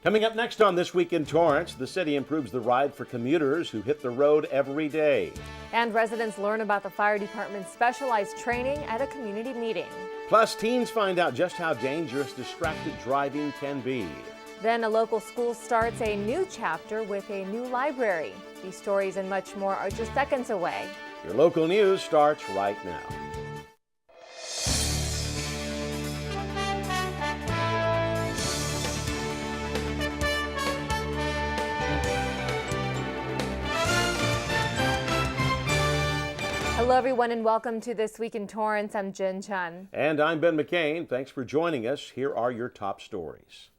Coming up next on This Week in Torrance, the city improves the ride for commuters who hit the road every day. And residents learn about the fire department's specialized training at a community meeting. Plus, teens find out just how dangerous distracted driving can be. Then a local school starts a new chapter with a new library. These stories and much more are just seconds away. Your local news starts right now. Hello everyone and welcome to This Week in Torrance. I'm Jin Chun. And I'm Ben McCain. Thanks for joining us. Here are your top stories.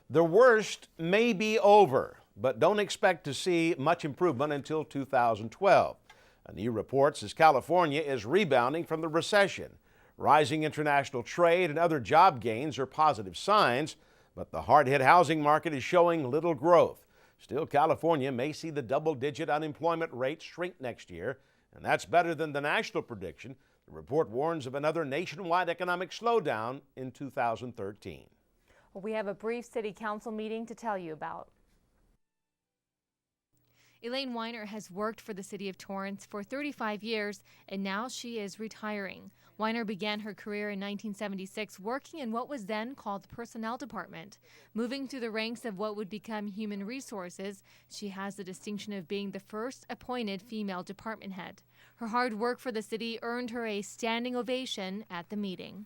The worst may be over, but don't expect to see much improvement until 2012. A new report says California is rebounding from the recession. Rising international trade and other job gains are positive signs, but the hard-hit housing market is showing little growth. Still, California may see the double-digit unemployment rate shrink next year, and that's better than the national prediction. The report warns of another nationwide economic slowdown in 2013. We have a brief city council meeting to tell you about. Elaine Weiner has worked for the city of Torrance for 35 years, and now she is retiring. Weiner began her career in 1976 working in what was then called the Personnel Department. Moving through the ranks of what would become Human Resources, she has the distinction of being the first appointed female department head. Her hard work for the city earned her a standing ovation at the meeting.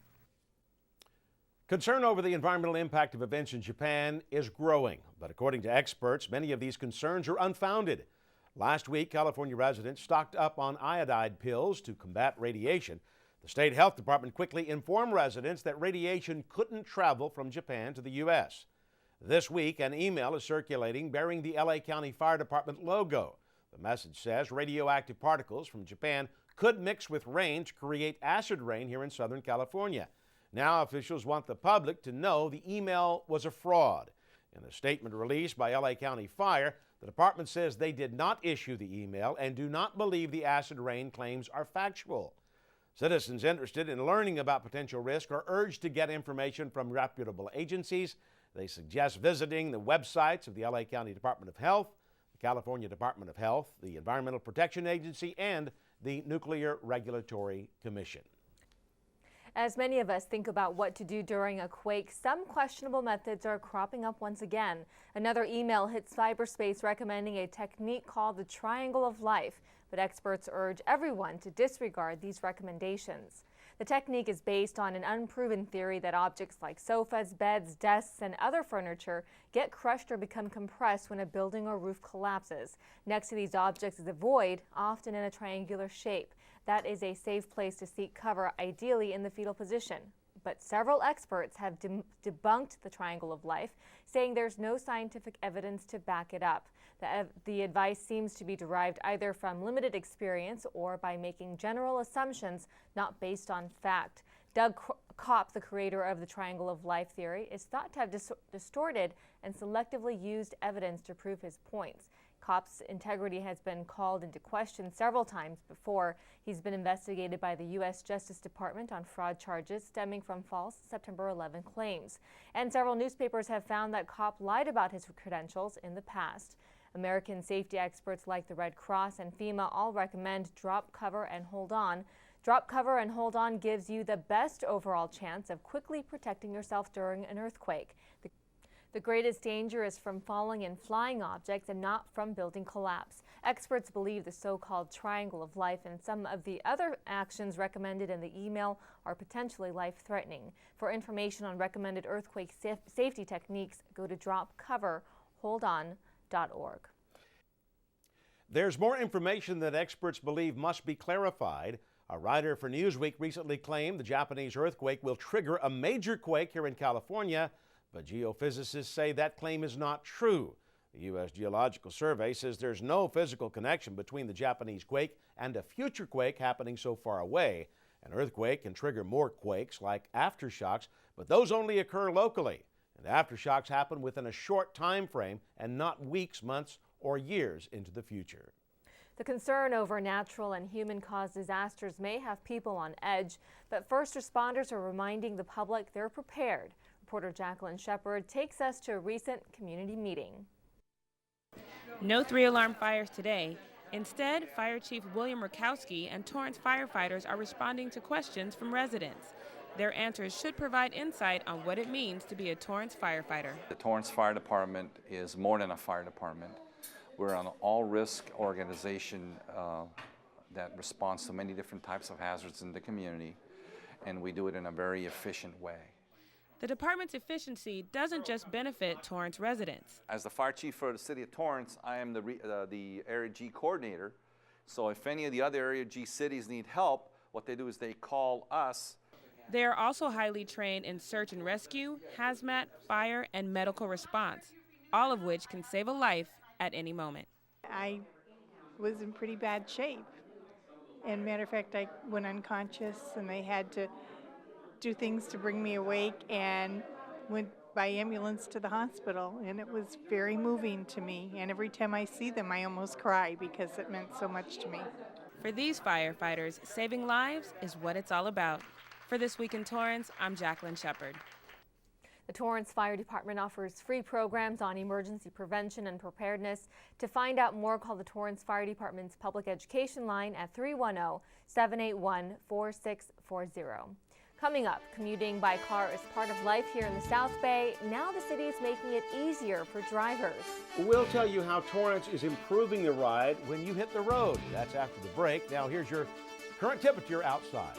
Concern over the environmental impact of events in Japan is growing, but according to experts, many of these concerns are unfounded. Last week, California residents stocked up on iodide pills to combat radiation. The state health department quickly informed residents that radiation couldn't travel from Japan to the U.S. This week, an email is circulating bearing the LA County Fire Department logo. The message says radioactive particles from Japan could mix with rain to create acid rain here in Southern California. Now officials want the public to know the email was a fraud. In a statement released by LA County Fire, the department says they did not issue the email and do not believe the acid rain claims are factual. Citizens interested in learning about potential risk are urged to get information from reputable agencies. They suggest visiting the websites of the LA County Department of Health, the California Department of Health, the Environmental Protection Agency, and the Nuclear Regulatory Commission. As many of us think about what to do during a quake, some questionable methods are cropping up once again. Another email hits cyberspace recommending a technique called the Triangle of Life, but experts urge everyone to disregard these recommendations. The technique is based on an unproven theory that objects like sofas, beds, desks, and other furniture get crushed or become compressed when a building or roof collapses. Next to these objects is a void, often in a triangular shape. That is a safe place to seek cover, ideally in the fetal position. But several experts have debunked the Triangle of Life, saying there's no scientific evidence to back it up. The advice seems to be derived either from limited experience or by making general assumptions not based on fact. Doug Kopp, the creator of the Triangle of Life theory, is thought to have distorted and selectively used evidence to prove his points. Kopp's integrity has been called into question several times before. He's been investigated by the U.S. Justice Department on fraud charges stemming from false September 11 claims. And several newspapers have found that Kopp lied about his credentials in the past. American safety experts like the Red Cross and FEMA all recommend drop, cover, and hold on. Drop, cover, and hold on gives you the best overall chance of quickly protecting yourself during an earthquake. The greatest danger is from falling and flying objects and not from building collapse. Experts believe the so-called Triangle of Life and some of the other actions recommended in the email are potentially life-threatening. For information on recommended earthquake safety techniques, go to dropcoverholdon.org. There's more information that experts believe must be clarified. A writer for Newsweek recently claimed the Japanese earthquake will trigger a major quake here in California, but geophysicists say that claim is not true. The U.S. Geological Survey says there's no physical connection between the Japanese quake and a future quake happening so far away. An earthquake can trigger more quakes like aftershocks, but those only occur locally. And aftershocks happen within a short time frame and not weeks, months, or years into the future. The concern over natural and human-caused disasters may have people on edge, but first responders are reminding the public they're prepared. Reporter Jacqueline Shepard takes us to a recent community meeting. No 3-alarm fires today. Instead, Fire Chief William Rakowski and Torrance firefighters are responding to questions from residents. Their answers should provide insight on what it means to be a Torrance firefighter. The Torrance Fire Department is more than a fire department. We're an all-risk organization that responds to many different types of hazards in the community, and we do it in a very efficient way. The department's efficiency doesn't just benefit Torrance residents. As the fire chief for the city of Torrance, I am the Area G coordinator. So if any of the other Area G cities need help, what they do is they call us. They are also highly trained in search and rescue, hazmat, fire, and medical response, all of which can save a life at any moment. I was in pretty bad shape. And matter of fact, I went unconscious and they had to do things to bring me awake and went by ambulance to the hospital, and it was very moving to me. And every time I see them, I almost cry because it meant so much to me. For these firefighters, saving lives is what it's all about. For This Week in Torrance, I'm Jacqueline Shepard. The Torrance Fire Department offers free programs on emergency prevention and preparedness. To find out more, call the Torrance Fire Department's public education line at 310-781-4640. Coming up, commuting by car is part of life here in the South Bay. Now the city is making it easier for drivers. We'll tell you how Torrance is improving the ride when you hit the road. That's after the break. Now here's your current temperature outside.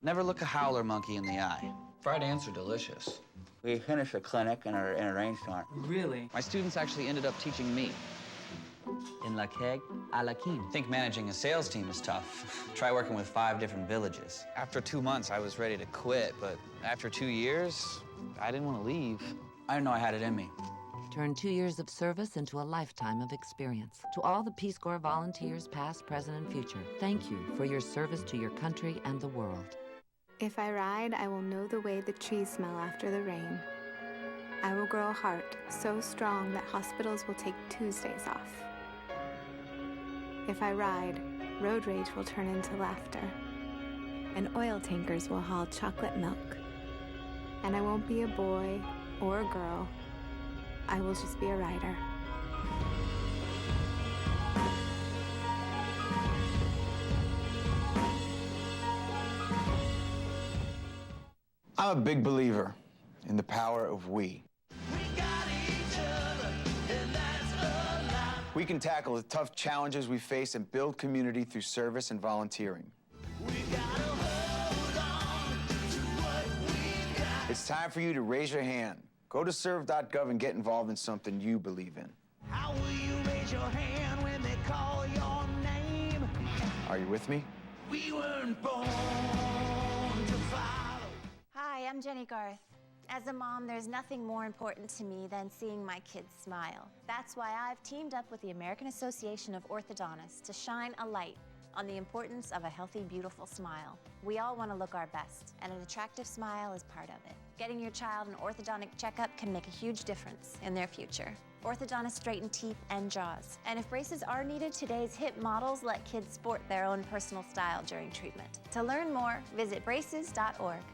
Never look a howler monkey in the eye. Fried ants are delicious. We finished a clinic in a rainstorm. Really? My students actually ended up teaching me. In la keg, a la king. Think managing a sales team is tough. Try working with 5 different villages. After 2 months, I was ready to quit, but after 2 years, I didn't want to leave. I didn't know I had it in me. Turn 2 years of service into a lifetime of experience. To all the Peace Corps volunteers, past, present, and future, thank you for your service to your country and the world. If I ride, I will know the way the trees smell after the rain. I will grow a heart so strong that hospitals will take Tuesdays off. If I ride, road rage will turn into laughter, and oil tankers will haul chocolate milk. And I won't be a boy or a girl. I will just be a rider. I'm a big believer in the power of we. We can tackle the tough challenges we face and build community through service and volunteering. It's time for you to raise your hand. Go to serve.gov and get involved in something you believe in. How will you raise your hand when they call your name? Are you with me? We weren't born to follow. Hi, I'm Jenny Garth. As a mom, there's nothing more important to me than seeing my kids smile. That's why I've teamed up with the American Association of Orthodontists to shine a light on the importance of a healthy, beautiful smile. We all want to look our best, and an attractive smile is part of it. Getting your child an orthodontic checkup can make a huge difference in their future. Orthodontists straighten teeth and jaws. And if braces are needed, today's hip models let kids sport their own personal style during treatment. To learn more, visit braces.org.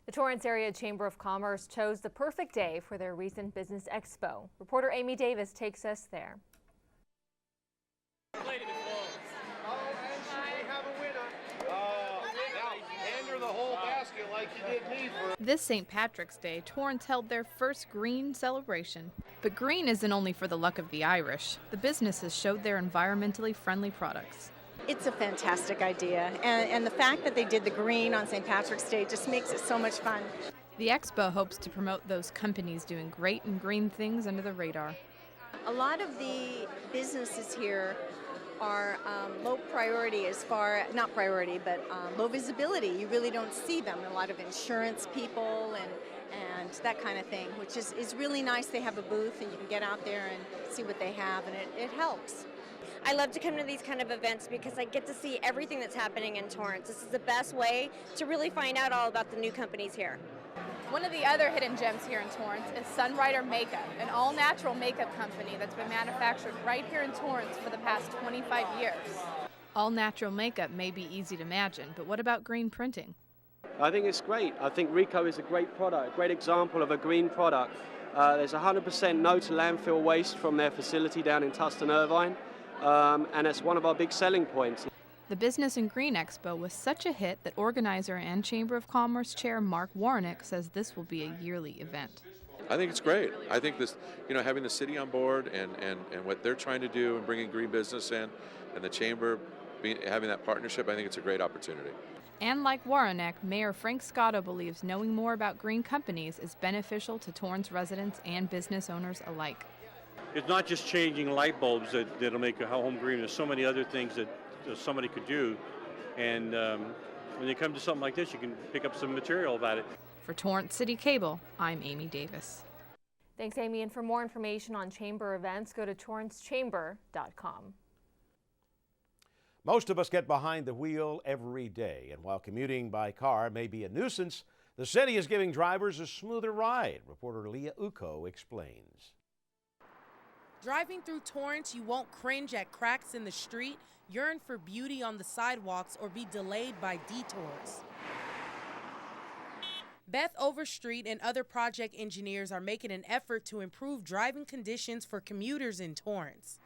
The Torrance Area Chamber of Commerce chose the perfect day for their recent business expo. Reporter Amy Davis takes us there. This St. Patrick's Day, Torrance held their first green celebration. But green isn't only for the luck of the Irish. The businesses showed their environmentally friendly products. It's a fantastic idea, and the fact that they did the green on St. Patrick's Day just makes it so much fun. The expo hopes to promote those companies doing great and green things under the radar. A lot of the businesses here are low priority as far, not priority, but low visibility. You really don't see them. A lot of insurance people and that kind of thing, which is really nice. They have a booth and you can get out there and see what they have, and it helps. I love to come to these kind of events because I get to see everything that's happening in Torrance. This is the best way to really find out all about the new companies here. One of the other hidden gems here in Torrance is Sunrider Makeup, an all-natural makeup company that's been manufactured right here in Torrance for the past 25 years. All-natural makeup may be easy to imagine, but what about green printing? I think it's great. I think Rico is a great product, a great example of a green product. There's 100% no to landfill waste from their facility down in Tustin, Irvine, and it's one of our big selling points. The Business and Green Expo was such a hit that organizer and Chamber of Commerce Chair Mark Warnick says this will be a yearly event. I think it's great. I think this, having the city on board and what they're trying to do and bringing green business in, and the Chamber having that partnership, I think it's a great opportunity. And like Warnick, Mayor Frank Scotto believes knowing more about green companies is beneficial to Torrance residents and business owners alike. It's not just changing light bulbs that'll make your home green. There's so many other things that somebody could do, and when you come to something like this, you can pick up some material about it. For Torrance City Cable, I'm Amy Davis. Thanks, Amy. And for more information on Chamber events, go to torrancechamber.com. Most of us get behind the wheel every day, and while commuting by car may be a nuisance, the city is giving drivers a smoother ride. Reporter Leah Uko explains. Driving through Torrance, you won't cringe at cracks in the street, yearn for beauty on the sidewalks, or be delayed by detours. Beth Overstreet and other project engineers are making an effort to improve driving conditions for commuters in Torrance.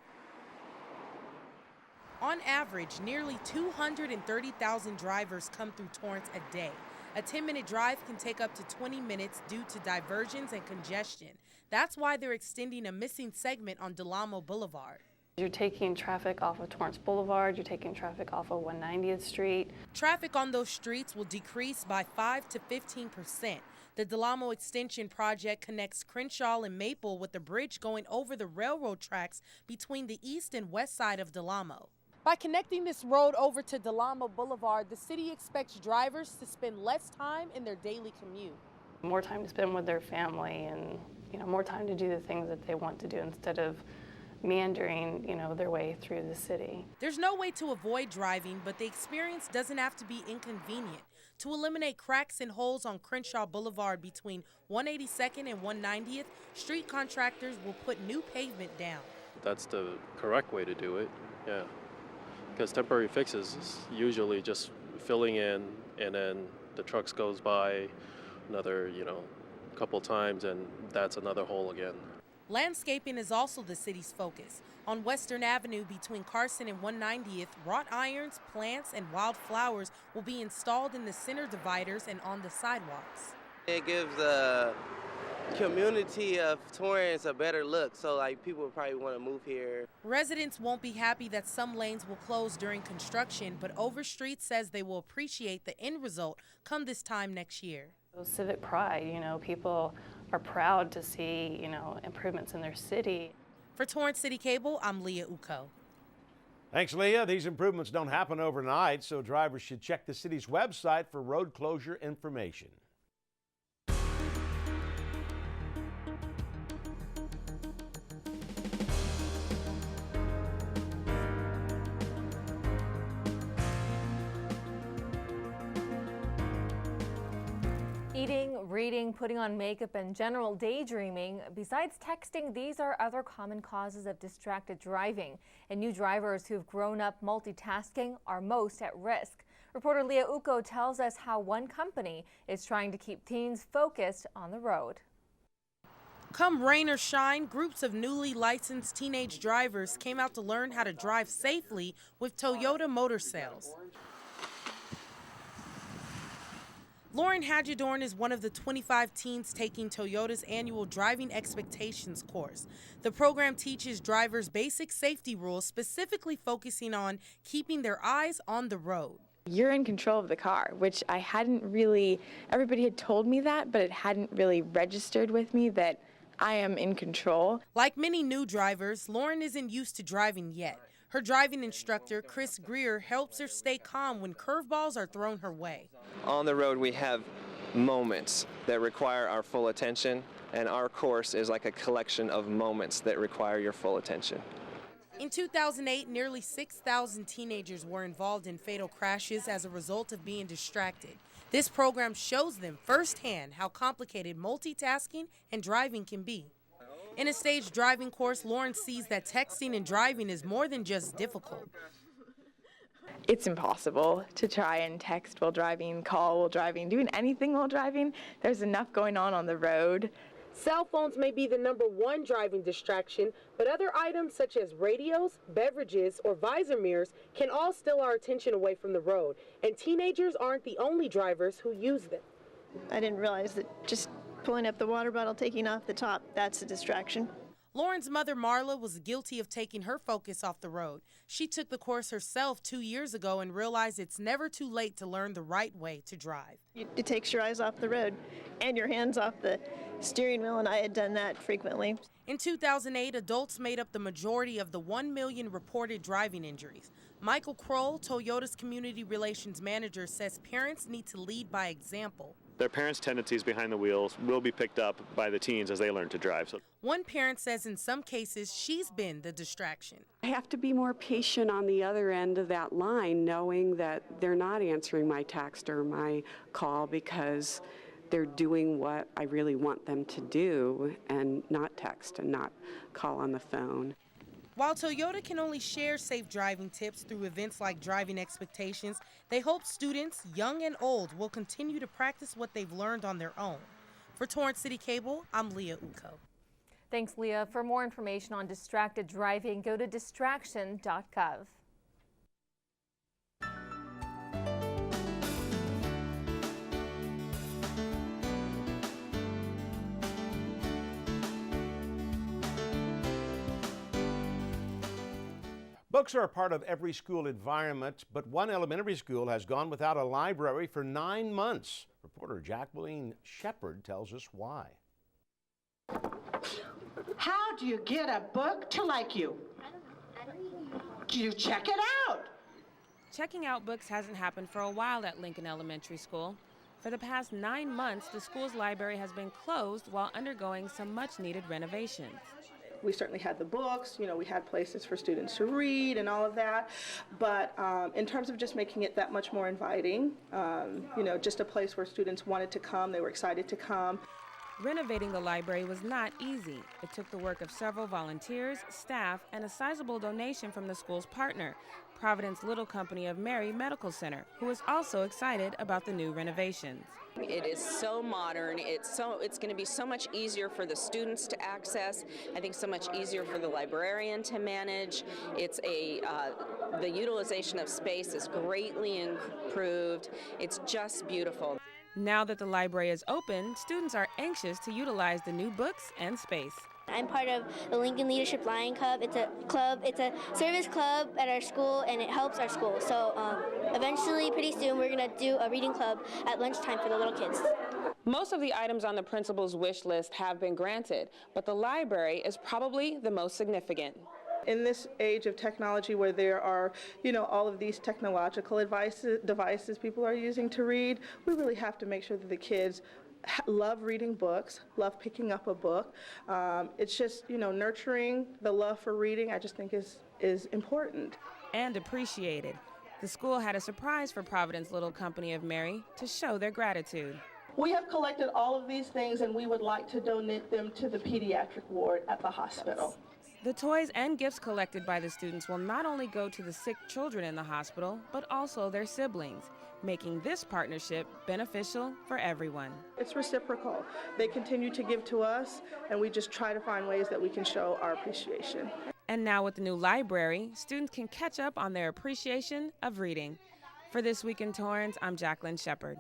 On average, nearly 230,000 drivers come through Torrance a day. A 10-minute drive can take up to 20 minutes due to diversions and congestion. That's why they're extending a missing segment on Del Amo Boulevard. You're taking traffic off of Torrance Boulevard, you're taking traffic off of 190th Street. Traffic on those streets will decrease by 5 to 15%. The Del Amo Extension Project connects Crenshaw and Maple with a bridge going over the railroad tracks between the east and west side of Del Amo. By connecting this road over to Del Amo Boulevard, the city expects drivers to spend less time in their daily commute. More time to spend with their family and, more time to do the things that they want to do instead of meandering, their way through the city. There's no way to avoid driving, but the experience doesn't have to be inconvenient. To eliminate cracks and holes on Crenshaw Boulevard between 182nd and 190th, street contractors will put new pavement down. That's the correct way to do it, yeah. Because temporary fixes is usually just filling in, and then the trucks goes by another, couple times, and that's another hole again. Landscaping is also the city's focus. On Western Avenue between Carson and 190th, wrought irons, plants, and wild flowers will be installed in the center dividers and on the sidewalks. It gives the community of Torrance a better look, so people would probably want to move here. Residents won't be happy that some lanes will close during construction, but Overstreet says they will appreciate the end result come this time next year. Civic pride, people are proud to see, improvements in their city. For Torrance City Cable, I'm Leah Uko. Thanks, Leah. These improvements don't happen overnight, so drivers should check the city's website for road closure information. Eating, reading, putting on makeup, and general daydreaming. Besides texting, these are other common causes of distracted driving. And new drivers who've grown up multitasking are most at risk. Reporter Leah Uko tells us how one company is trying to keep teens focused on the road. Come rain or shine, groups of newly licensed teenage drivers came out to learn how to drive safely with Toyota Motor Sales. Lauren Hagedorn is one of the 25 teens taking Toyota's annual Driving Expectations course. The program teaches drivers basic safety rules, specifically focusing on keeping their eyes on the road. You're in control of the car, which I hadn't really, everybody had told me that, but it hadn't really registered with me that I am in control. Like many new drivers, Lauren isn't used to driving yet. Her driving instructor, Chris Greer, helps her stay calm when curveballs are thrown her way. On the road, we have moments that require our full attention, and our course is like a collection of moments that require your full attention. In 2008, nearly 6,000 teenagers were involved in fatal crashes as a result of being distracted. This program shows them firsthand how complicated multitasking and driving can be. In a staged driving course, Lauren sees that texting and driving is more than just difficult. It's impossible to try and text while driving, call while driving, doing anything while driving. There's enough going on the road. Cell phones may be the #1 driving distraction, but other items such as radios, beverages, or visor mirrors can all steal our attention away from the road. And teenagers aren't the only drivers who use them. I didn't realize that just pulling up the water bottle, taking off the top, that's a distraction. Lauren's mother, Marla, was guilty of taking her focus off the road. She took the course herself 2 years ago and realized it's never too late to learn the right way to drive. It takes your eyes off the road and your hands off the steering wheel, and I had done that frequently. In 2008, adults made up the majority of the 1 million reported driving injuries. Michael Kroll, Toyota's community relations manager, says parents need to lead by example. Their parents' tendencies behind the wheels will be picked up by the teens as they learn to drive. One parent says in some cases she's been the distraction. I have to be more patient on the other end of that line, knowing that they're not answering my text or my call because they're doing what I really want them to do and not text and not call on the phone. While Toyota can only share safe driving tips through events like Driving Expectations, they hope students, young and old, will continue to practice what they've learned on their own. For Torrance City Cable, I'm Leah Uko. Thanks, Leah. For more information on distracted driving, go to distraction.gov. Books are a part of every school environment, but one elementary school has gone without a library for 9 months. Reporter Jacqueline Shepard tells us why. How do you get a book to like you? You check it out. Checking out books hasn't happened for a while at Lincoln Elementary School. For the past 9 months, the school's library has been closed while undergoing some much-needed renovations. We certainly had the books, we had places for students to read and all of that, but in terms of just making it that much more inviting, just a place where students wanted to come, they were excited to come. Renovating the library was not easy. It took the work of several volunteers, staff, and a sizable donation from the school's partner, Providence Little Company of Mary Medical Center, who is also excited about the new renovations. It is so modern. It's going to be so much easier for the students to access. I think so much easier for the librarian to manage. The utilization of space is greatly improved. It's just beautiful. Now that the library is open, students are anxious to utilize the new books and space. I'm part of the Lincoln Leadership Lion Club. It's a service club at our school, and it helps our school. So eventually, pretty soon, we're going to do a reading club at lunchtime for the little kids. Most of the items on the principal's wish list have been granted, but the library is probably the most significant. In this age of technology where there are, all of these technological devices people are using to read, we really have to make sure that the kids love reading books, love picking up a book. It's just, nurturing the love for reading, I just think is important. And appreciated. The school had a surprise for Providence Little Company of Mary to show their gratitude. We have collected all of these things, and we would like to donate them to the pediatric ward at the hospital. The toys and gifts collected by the students will not only go to the sick children in the hospital, but also their siblings, making this partnership beneficial for everyone. It's reciprocal. They continue to give to us, and we just try to find ways that we can show our appreciation. And now with the new library, students can catch up on their appreciation of reading. For This Week in Torrance, I'm Jacqueline Shepard.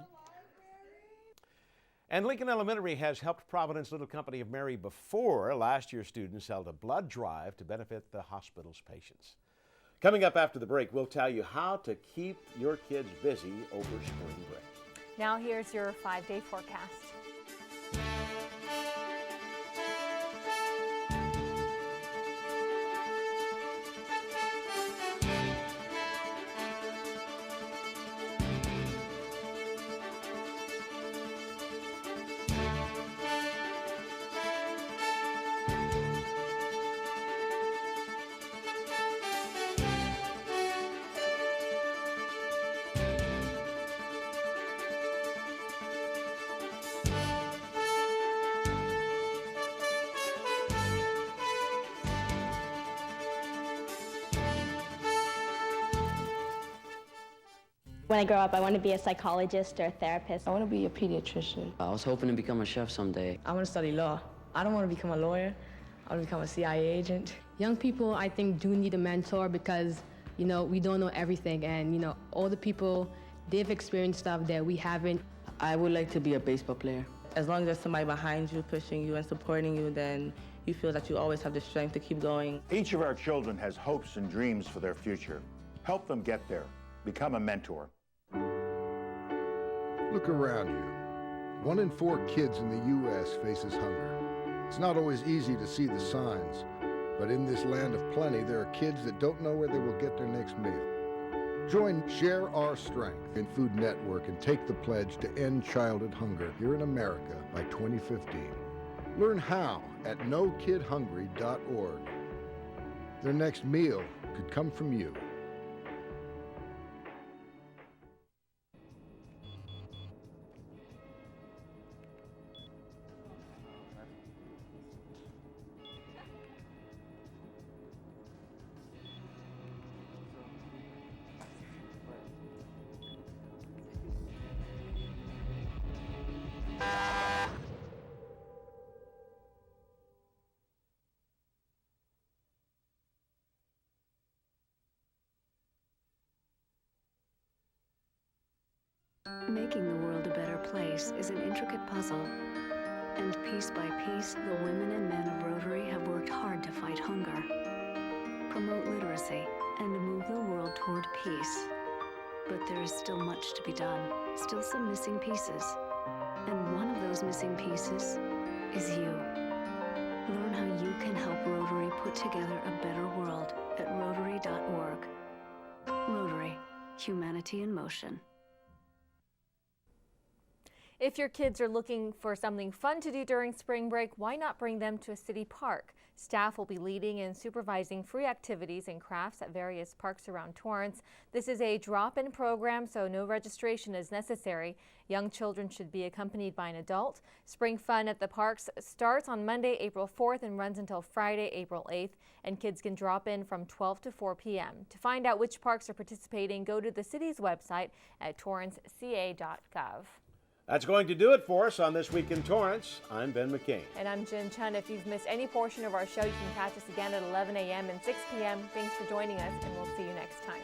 And Lincoln Elementary has helped Providence Little Company of Mary before. Last year, students held a blood drive to benefit the hospital's patients. Coming up after the break, we'll tell you how to keep your kids busy over spring break. Now here's your 5-day forecast. When I grow up, I want to be a psychologist or a therapist. I want to be a pediatrician. I was hoping to become a chef someday. I want to study law. I don't want to become a lawyer. I want to become a CIA agent. Young people, I think, do need a mentor because, we don't know everything. And, all the people, they've experienced stuff that we haven't. I would like to be a baseball player. As long as there's somebody behind you, pushing you and supporting you, then you feel that you always have the strength to keep going. Each of our children has hopes and dreams for their future. Help them get there. Become a mentor. Look around you. 1 in 4 kids in the U.S. faces hunger. It's not always easy to see the signs, but in this land of plenty, there are kids that don't know where they will get their next meal. Join Share Our Strength in Food Network and take the pledge to end childhood hunger here in America by 2015. Learn how at NoKidHungry.org. Their next meal could come from you. Making the world a better place is an intricate puzzle, and piece by piece, the women and men of Rotary have worked hard to fight hunger, promote literacy, and move the world toward peace. But there is still much to be done, still some missing pieces. And one of those missing pieces is you. Learn how you can help Rotary put together a better world at Rotary.org. Rotary, humanity in motion. If your kids are looking for something fun to do during spring break, why not bring them to a city park? Staff will be leading and supervising free activities and crafts at various parks around Torrance. This is a drop-in program, so no registration is necessary. Young children should be accompanied by an adult. Spring fun at the parks starts on Monday, April 4th and runs until Friday, April 8th, and kids can drop in from 12 to 4 p.m. To find out which parks are participating, go to the city's website at torranceca.gov. That's going to do it for us on This Week in Torrance. I'm Ben McCain. And I'm Jin Chun. If you've missed any portion of our show, you can catch us again at 11 a.m. and 6 p.m. Thanks for joining us, and we'll see you next time.